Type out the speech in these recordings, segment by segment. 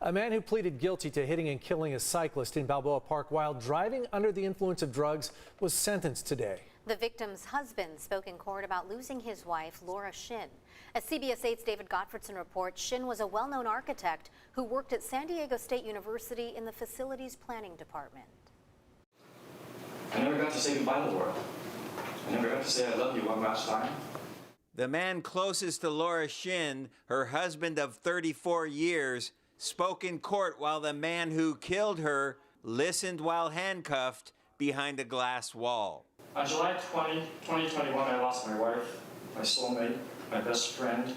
A man who pleaded guilty to hitting and killing a cyclist in Balboa Park while driving under the influence of drugs was sentenced today. The victim's husband spoke in court about losing his wife, Laura Shinn. As CBS 8's David Gottfredson reports, Shinn was a well-known architect who worked at San Diego State University in the facilities planning department. I never got to say goodbye to Laura. I never got to say I love you one last time. The man closest to Laura Shinn, her husband of 34 years, spoke in court while the man who killed her listened while handcuffed behind a glass wall. On July 20, 2021, I lost my wife, my soulmate, my best friend.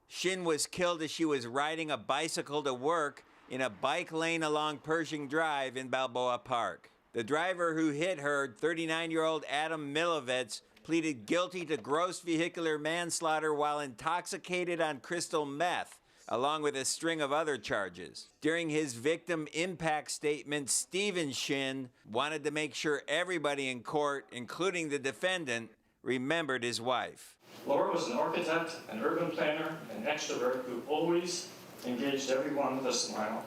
Shinn was killed as she was riding a bicycle to work in a bike lane along Pershing Drive in Balboa Park. The driver who hit her, 39-year-old David Milavetz, pleaded guilty to gross vehicular manslaughter while intoxicated on crystal meth, along with a string of other charges. During his victim impact statement, Stephen Shinn wanted to make sure everybody in court, including the defendant, remembered his wife. Laura was an architect, an urban planner, an extrovert who always engaged everyone with a smile.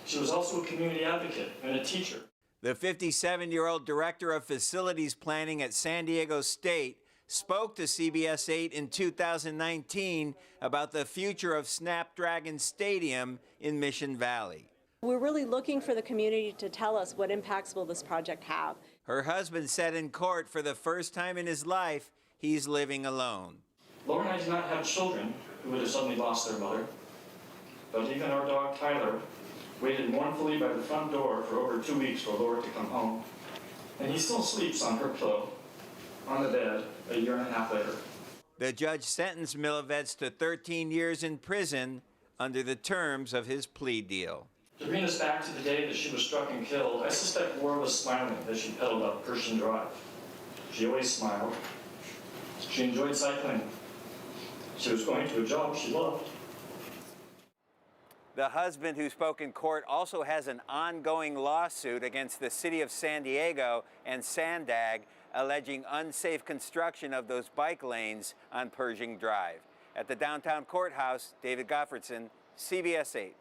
She was also a community advocate and a teacher. The 57-year-old director of facilities planning at San Diego State spoke to CBS 8 in 2019 about the future of Snapdragon Stadium in Mission Valley. We're really looking for the community to tell us what impacts will this project have. Her husband said in court for the first time in his life, he's living alone. Laura and I do not have children who would have suddenly lost their mother, but even our dog Tyler waited mournfully by the front door for over 2 weeks for Laura to come home, and he still sleeps on her pillow on the bed a year and a half later. The judge sentenced Milavetz to 13 years in prison under the terms of his plea deal. To bring us back to the day that she was struck and killed, I suspect Laura was smiling as she pedaled up Pershing Drive. She always smiled. She enjoyed cycling. She was going to a job she loved. The husband who spoke in court also has an ongoing lawsuit against the city of San Diego and Sandag, alleging unsafe construction of those bike lanes on Pershing Drive. At the downtown courthouse, David Gottfredson, CBS 8.